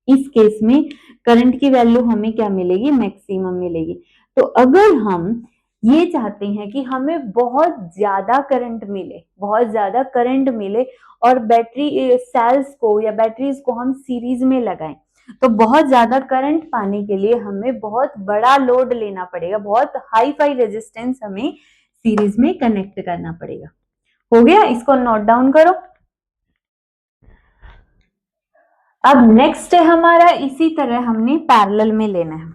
इस केस में करंट की वैल्यू हमें क्या मिलेगी, मैक्सिमम मिलेगी। तो अगर हम ये चाहते हैं कि हमें बहुत ज्यादा करंट मिले, बहुत ज्यादा करंट मिले और बैटरी सेल्स को या बैटरीज को हम सीरीज में लगाएं, तो बहुत ज्यादा करंट पाने के लिए हमें बहुत बड़ा लोड लेना पड़ेगा, बहुत हाई फाई रेजिस्टेंस हमें सीरीज में कनेक्ट करना पड़ेगा। हो गया, इसको नोट डाउन करो। अब नेक्स्ट है हमारा, इसी तरह हमने पैरेलल में लेना है,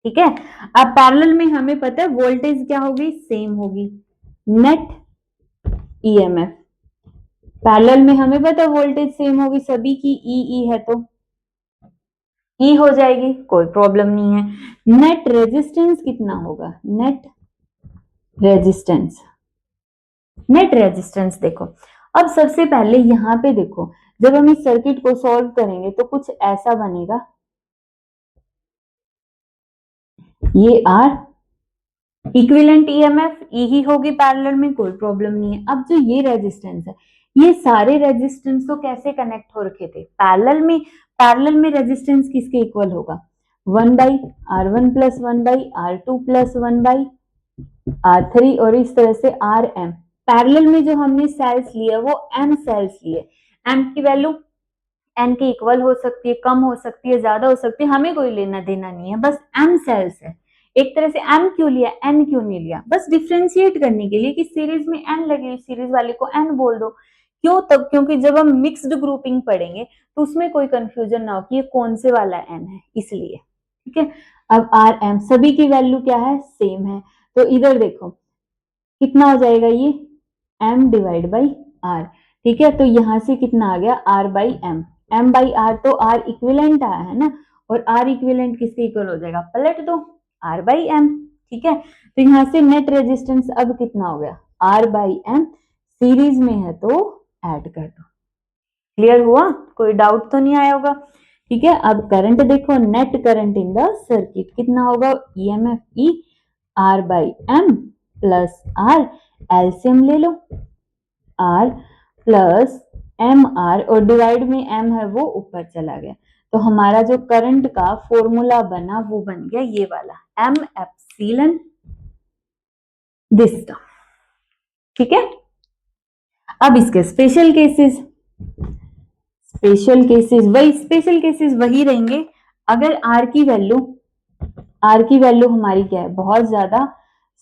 ठीक है। अब पैरेलल में हमें पता है वोल्टेज क्या होगी, सेम होगी, नेट ईएमएफ। पैरेलल में हमें पता है वोल्टेज सेम होगी, सभी की ई है तो ई हो जाएगी, कोई प्रॉब्लम नहीं है। नेट रेजिस्टेंस कितना होगा, नेट रेजिस्टेंस, नेट रेजिस्टेंस देखो। अब सबसे पहले यहाँ पे देखो, जब हम इस सर्किट को सॉल्व करेंगे तो कुछ ऐसा बनेगा, ये आर इक्विवेलेंट ईएमएफ ई ही होगी पैरेलल में, कोई प्रॉब्लम नहीं है। अब जो ये रेजिस्टेंस है, ये सारे रेजिस्टेंस तो कैसे कनेक्ट हो रखे थे पैरेलल में, पैरेलल में रेजिस्टेंस किसके इक्वल होगा, 1/R1 plus 1/R2 plus 1/R3 और इस तरह से RM। पैरेलल में जो हमने सेल्स लिया वो M सेल्स लिए, M की वैल्यू n के इक्वल हो सकती है, कम हो सकती है, ज्यादा हो सकती है, हमें कोई लेना देना नहीं है, बस m सेल्स है। एक तरह से m क्यों लिया, n क्यों नहीं लिया, बस डिफ्रेंशिएट करने के लिए कि सीरीज में n लगी, सीरीज वाले को n बोल दो। क्यों, तब क्योंकि जब हम मिक्स्ड ग्रुपिंग पढ़ेंगे तो उसमें कोई कंफ्यूजन ना हो कि ये कौन से वाला n है, इसलिए, ठीक है। अब आर एम सभी की वैल्यू क्या है, सेम है, तो इधर देखो कितना हो जाएगा ये m डिवाइड बाई आर। ठीक है, तो यहां से कितना आ गया r by M, m by are, तो r इक्विवेलेंट आया है ना, और r इक्विवेलेंट किसके इक्वल हो जाएगा, पलट दो r बाई एम। ठीक है, तो यहां से नेट रेजिस्टेंस अब कितना हो गया r बाई एम, सीरीज में है तो ऐड कर दो। क्लियर हुआ, कोई डाउट तो नहीं आया होगा। ठीक है, अब करंट देखो, net current in the circuit कितना होगा, EMF E R by M plus R, LCM ले लो, आर प्लस एम आर, और डिवाइड में एम है वो ऊपर चला गया, तो हमारा जो करंट का फॉर्मूला बना वो बन गया ये वाला, एम एप्सिलॉन दिस टर्म। ठीक है, अब इसके स्पेशल केसेस, स्पेशल केसेस वही रहेंगे अगर आर की वैल्यू हमारी क्या है, बहुत ज्यादा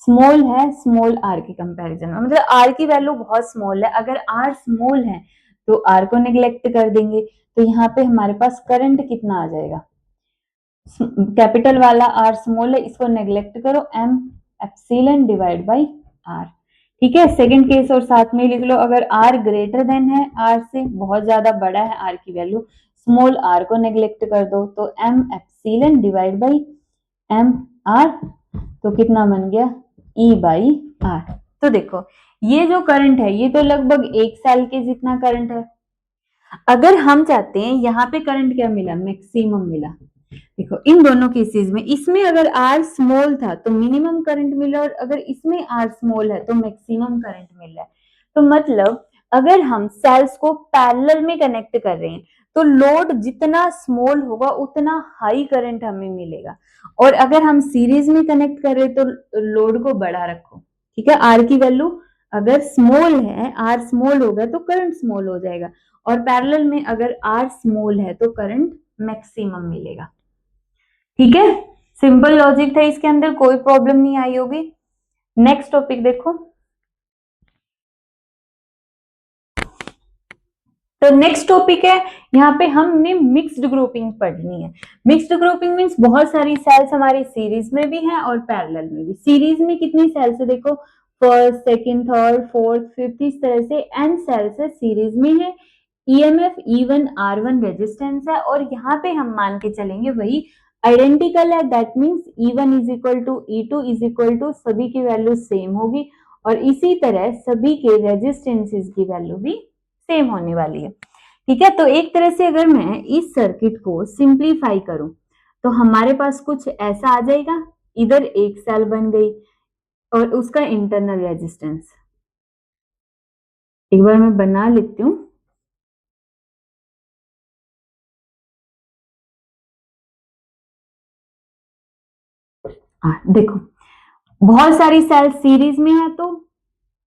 स्मॉल है, स्मॉल आर के कंपैरिजन में, मतलब आर की वैल्यू बहुत स्मॉल है, अगर आर स्मॉल है तो आर को नेग्लेक्ट कर देंगे, तो यहाँ पे हमारे पास करंट कितना आ जाएगा, कैपिटल वाला आर स्मॉल है, इसको नेग्लेक्ट करो, M epsilon divide by R. ठीक है, सेकंड केस और साथ में लिख लो, अगर आर ग्रेटर देन है आर से, बहुत ज्यादा बड़ा है आर की वैल्यू, स्मॉल आर को नेग्लेक्ट कर दो, तो M epsilon divide by M R, तो कितना बन गया ई बाई आर। तो देखो ये जो करंट है ये तो लगभग 1 सेल के जितना करंट है। अगर हम चाहते हैं यहाँ पे करंट क्या मिला, मैक्सिमम मिला, देखो इन दोनों केसेस में, इसमें अगर आर स्मॉल था तो मिनिमम करंट मिला, और अगर इसमें आर स्मॉल है तो मैक्सिमम करंट मिल रहा है। तो मतलब अगर हम सेल्स को पैरेलल में कनेक्ट कर रहे हैं तो लोड जितना स्मॉल होगा उतना हाई करंट हमें मिलेगा, और अगर हम सीरीज में कनेक्ट कर रहे हैं तो लोड को बड़ा रखो। ठीक है, आर की वैल्यू अगर स्मॉल है, आर स्मॉल होगा तो करंट स्मॉल हो जाएगा, और पैरेलल में अगर आर स्मॉल है तो करंट मैक्सिमम मिलेगा। ठीक है, सिंपल लॉजिक था, इसके अंदर कोई प्रॉब्लम नहीं आई होगी। नेक्स्ट टॉपिक देखो, तो नेक्स्ट टॉपिक है, यहाँ पे हमने मिक्स्ड ग्रुपिंग पढ़नी है। मिक्स्ड ग्रुपिंग मींस बहुत सारी सेल्स हमारी सीरीज में भी हैं और पैरेलल में भी। सीरीज में कितनी सेल्स है, देखो first, second, third, fourth, fifth, इस तरह से n सेल्स है सीरीज में है। ईएमएफ E1 R1 रेजिस्टेंस है, और यहाँ पे हम मान के चलेंगे वही आइडेंटिकल है, that means E1 is equal to E2 is equal to, सभी की वैल्यू सेम होगी, और इसी तरह सभी के रेजिस्टेंसेस की वैल्यू भी सेम होने वाली है। ठीक है, तो एक तरह से अगर मैं इस सर्किट को सिंप्लीफाई करूं तो हमारे पास कुछ ऐसा आ जाएगा, इधर एक सेल बन गई और उसका इंटरनल रेजिस्टेंस, एक बार मैं बना लेती हूँ। देखो बहुत सारी सेल सीरीज में है तो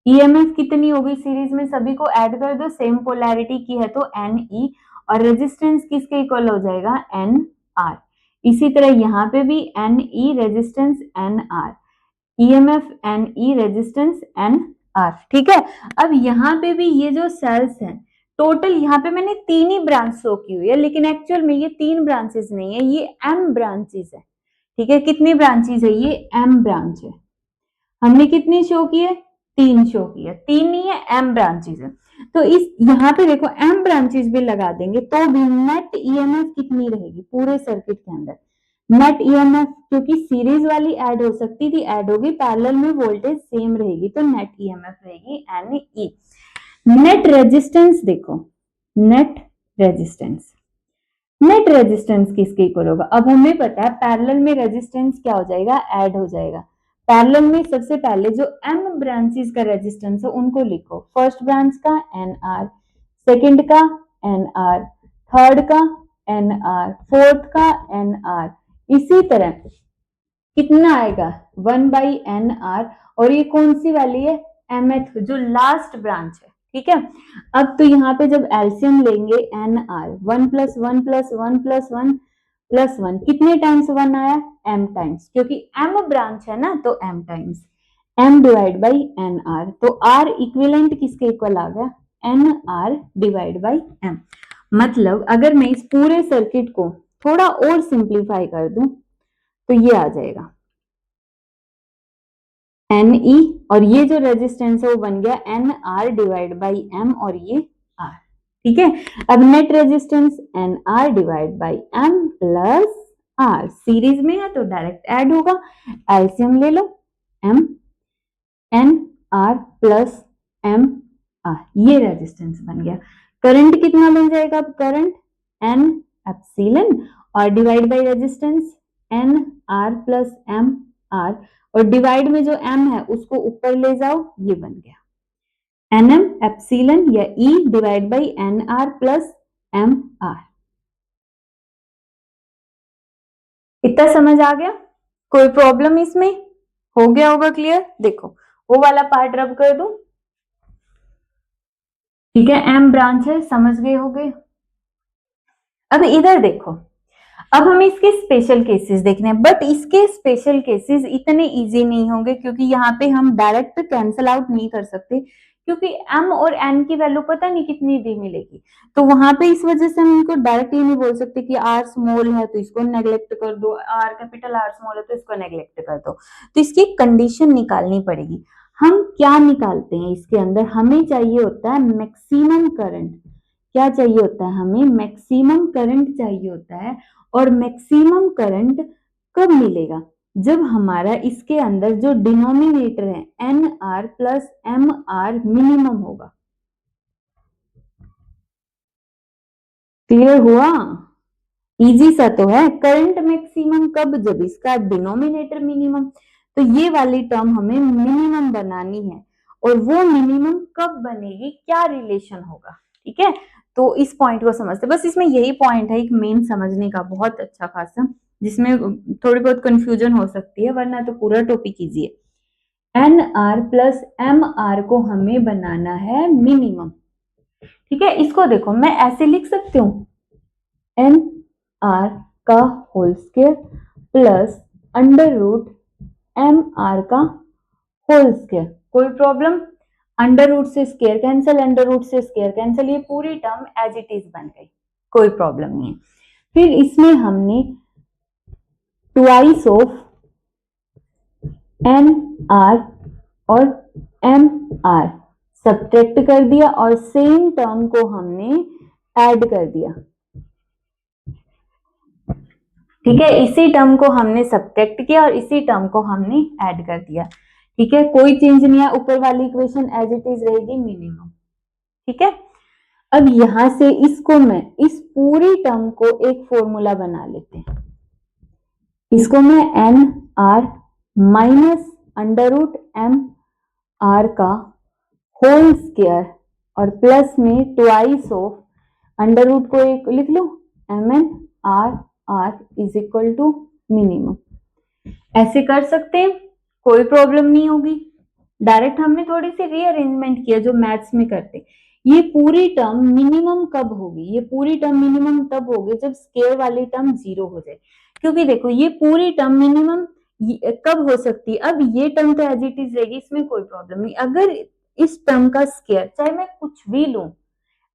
ईएमएफ कितनी होगी, सीरीज में सभी को ऐड कर दो, सेम पोलैरिटी की है तो एन ई, और रेजिस्टेंस किसके इक्वल हो जाएगा, एन आर। इसी तरह यहाँ पे भी N E resistance N R, EMF N E resistance N R. ठीक है, अब यहाँ पे भी ये जो सेल्स हैं टोटल, यहाँ पे मैंने 3 ही ब्रांच शो की हुई है, लेकिन एक्चुअल में ये 3 ब्रांचेस नहीं है, ये एम ब्रांचेस है। ठीक है, कितनी ब्रांचेस है, ये एम ब्रांच है। हमने कितनी शो की है, 3 शो की है, 3 नहीं है, एम ब्रांचेस है। तो इस यहाँ पे देखो एम ब्रांचेस भी लगा देंगे तो भी नेट ईएमएफ कितनी रहेगी पूरे सर्किट के अंदर, नेट ईएमएफ, क्योंकि सीरीज वाली ऐड हो सकती थी, ऐड होगी, पैरेलल में वोल्टेज सेम रहेगी, तो नेट ईएमएफ रहेगी एन ई। नेट रेजिस्टेंस देखो, नेट रेजिस्टेंस, नेट रेजिस्टेंस किसके इक्वल होगा, अब हमें पता है पैरेलल में रेजिस्टेंस क्या हो जाएगा, ऐड हो जाएगा। पैरेलल में सबसे पहले जो एम ब्रांचेस का रेजिस्टेंस है उनको लिखो, फर्स्ट ब्रांच का एन आर, सेकेंड का एन आर, थर्ड का एन आर, फोर्थ का एन आर, इसी तरह कितना आएगा 1 बाई एन आर, और ये कौन सी वाली है, mth जो लास्ट ब्रांच है। ठीक है, अब तो यहाँ पे जब एलसीएम लेंगे N R, 1 plus 1 plus 1 plus 1 plus 1, कितने टाइम्स 1 आया, m टाइम्स, क्योंकि m ब्रांच है ना तो m times, m divide by N R, तो r इक्विवेलेंट किसके इक्वल आ गया, N R divide by m। मतलब अगर मैं इस पूरे सर्किट को थोड़ा और सिंप्लीफाई कर दूं तो ये आ जाएगा NE, और ये जो रेजिस्टेंस है वो बन गया NR डिवाइड बाई M, और ये R। ठीक है, अब net resistance NR divide by M plus R, series में है तो डायरेक्ट ऐड होगा, एलसीएम ले लो, M NR प्लस MR, ये रेजिस्टेंस बन गया। करंट कितना बन जाएगा, अब करंट N एप्सिलॉन और divide by resistance NR plus MR, और डिवाइड में जो M है उसको ऊपर ले जाओ, ये बन गया NM एप्सिलॉन या E divide by NR plus MR। इतना समझ आ गया, कोई प्रॉब्लम इसमें, हो गया होगा क्लियर। देखो वो वाला पार्ट रब कर दूं, ठीक है, M ब्रांच है, समझ गए होगे। अब इधर देखो, अब हमें इसके स्पेशल केसेस देखने हैं, बट इसके स्पेशल केसेस इतने इजी नहीं होंगे क्योंकि यहाँ पे हम डायरेक्ट कैंसल आउट नहीं कर सकते, क्योंकि m और n की वैल्यू पता नहीं कितनी दी मिलेगी, तो वहां पे इस वजह से हम इनको डायरेक्ट ये नहीं बोल सकते कि r स्मॉल है तो इसको नेग्लेक्ट कर दो, r कैपिटल R स्मॉल है तो इसको नेग्लेक्ट कर दो, तो इसकी कंडीशन निकालनी पड़ेगी। हम क्या निकालते हैं इसके अंदर, हमें चाहिए होता है मैक्सिमम करंट, क्या चाहिए होता है हमें, मैक्सिमम करंट चाहिए होता है, और मैक्सिमम करंट कब मिलेगा, जब हमारा इसके अंदर जो डिनोमिनेटर है NR प्लस MR मिनिमम होगा। क्लियर हुआ, इजी सा तो है, करंट मैक्सिमम कब, जब इसका डिनोमिनेटर मिनिमम, तो ये वाली टर्म हमें मिनिमम बनानी है, और वो मिनिमम कब बनेगी, क्या रिलेशन होगा, ठीक है। तो इस पॉइंट को समझते, बस इसमें यही पॉइंट है एक मेन समझने का, बहुत अच्छा खासा, जिसमें थोड़ी बहुत कंफ्यूजन हो सकती है, वरना तो पूरा टॉपिक इजी है। NR प्लस MR को हमें बनाना है मिनिमम, ठीक है। इसको देखो मैं ऐसे लिख सकती हूँ, NR का whole square plus under root MR का होल स्क्वायर, कोई प्रॉब्लम, अंडर रूट से स्क्वायर कैंसिल, अंडर रूट से स्क्वायर कैंसिल, ये पूरी टर्म एज इट इज बन गई, कोई प्रॉब्लम नहीं है। फिर इसमें हमने ट्वाइस ऑफ NR और MR सब्ट्रैक्ट कर दिया, और सेम टर्म को हमने ऐड कर दिया, ठीक है, इसी टर्म को हमने सब्ट्रैक्ट किया और इसी टर्म को हमने ऐड कर दिया, ठीक है, कोई चेंज नहीं है, ऊपर वाली इक्वेशन एज इट इज रहेगी मिनिमम, ठीक है। अब यहां से इसको मैं इस पूरी टर्म को एक फॉर्मूला बना लेते हैं, इसको मैं NR minus under root MR का होल स्क्वायर और प्लस में ट्वाइस ऑफ अंडर रूट को एक लिख लो MNR is equal to minimum, ऐसे कर सकते हैं, कोई प्रॉब्लम नहीं होगी। डायरेक्ट हमने थोड़ी सी रीअरेंजमेंट किया जो मैथ्स में करते। ये पूरी टर्म मिनिमम कब होगी, ये पूरी टर्म मिनिमम तब होगी जब स्क्वायर वाली टर्म 0 हो जाए, क्योंकि देखो ये पूरी टर्म मिनिमम कब हो सकती है, अब ये टर्म तो एज इट इज रहेगी, इसमें कोई प्रॉब्लम नहीं, अगर इस टर्म का स्क्वायर चाहे मैं कुछ भी लूं,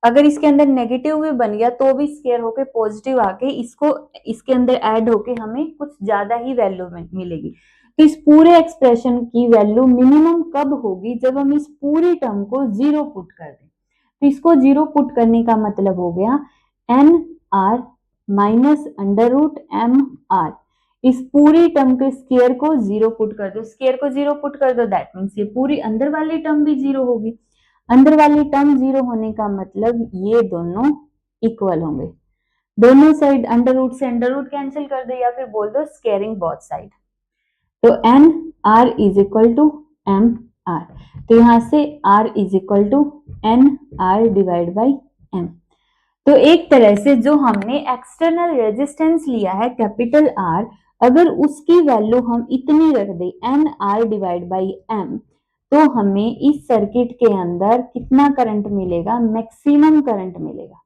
अगर इसके अंदर नेगेटिव भी बन गया तो भी स्क्वायर होके पॉजिटिव आके इसको इसके अंदर ऐड होके हमें कुछ ज्यादा ही वैल्यू मिलेगी, तो इस पूरे एक्सप्रेशन की वैल्यू मिनिमम कब होगी, जब हम इस पूरी टर्म को 0 पुट कर दें, तो इसको 0 पुट करने का मतलब हो गया NR minus under root MR, इस पूरी टर्म के स्क्वायर को 0 पुट कर दो, स्क्वायर को 0 पुट कर दो, दैट मीन्स ये पूरी अंदर वाली टर्म भी 0 होगी, अंदर वाली टर्म 0 होने का मतलब ये दोनों इक्वल होंगे, दोनों साइड अंडर रूट से अंडर रूट कैंसिल कर दो, या फिर बोल दो स्क्वायरिंग बोथ साइड, तो NR is equal to MR, तो यहां से R is equal to NR divide by M। तो एक तरह से जो हमने एक्सटर्नल रेजिस्टेंस लिया है कैपिटल R, अगर उसकी वैल्यू हम इतनी रख दें NR डिवाइड बाई M, तो हमें इस सर्किट के अंदर कितना करंट मिलेगा, मैक्सिमम करंट मिलेगा।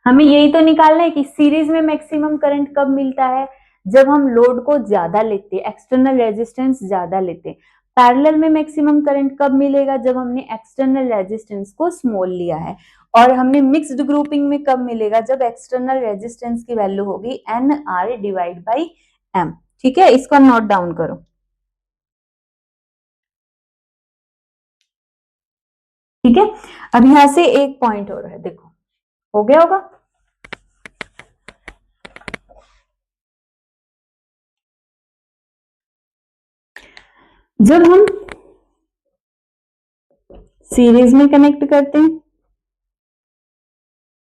हमें यही तो निकालना है कि सीरीज में मैक्सिमम करंट कब मिलता है, जब हम लोड को ज्यादा लेते हैं, एक्सटर्नल रेजिस्टेंस ज्यादा लेते हैं। पैरेलल में मैक्सिमम करंट कब मिलेगा, जब हमने एक्सटर्नल रेजिस्टेंस को स्मॉल लिया है, और हमने मिक्स्ड ग्रुपिंग में कब मिलेगा, जब एक्सटर्नल रेजिस्टेंस की वैल्यू होगी NR डिवाइड बाई m। ठीक है, इसको नोट डाउन करो। ठीक है, अब यहां से एक पॉइंट हो रहा है, देखो हो गया होगा। जब हम सीरीज में कनेक्ट करते हैं,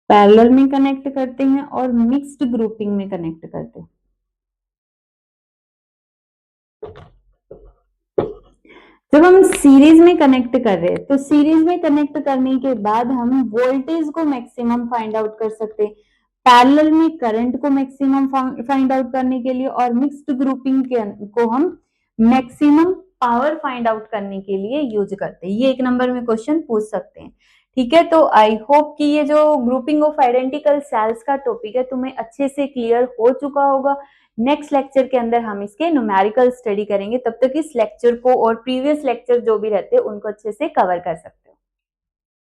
पैरेलल में कनेक्ट करते हैं और मिक्स्ड ग्रुपिंग में कनेक्ट करते हैं, जब हम सीरीज में कनेक्ट कर रहे हैं तो सीरीज में कनेक्ट करने के बाद हम वोल्टेज को मैक्सिमम फाइंड आउट कर सकते हैं, पैरेलल में करंट को मैक्सिमम फाइंड आउट करने के लिए, और मिक्स्ड ग्रुपिंग को हम मैक्सिमम पावर फाइंड आउट करने के लिए यूज करते हैं। ये एक नंबर में क्वेश्चन पूछ सकते हैं। ठीक है, तो आई होप कि ये जो ग्रुपिंग ऑफ आइडेंटिकल सेल्स का टॉपिक है तुम्हें अच्छे से क्लियर हो चुका होगा। नेक्स्ट लेक्चर के अंदर हम इसके न्यूमेरिकल स्टडी करेंगे, तब तक इस लेक्चर को और प्रीवियस लेक्चर जो भी रहते हैं उनको अच्छे से कवर कर सकते हैं।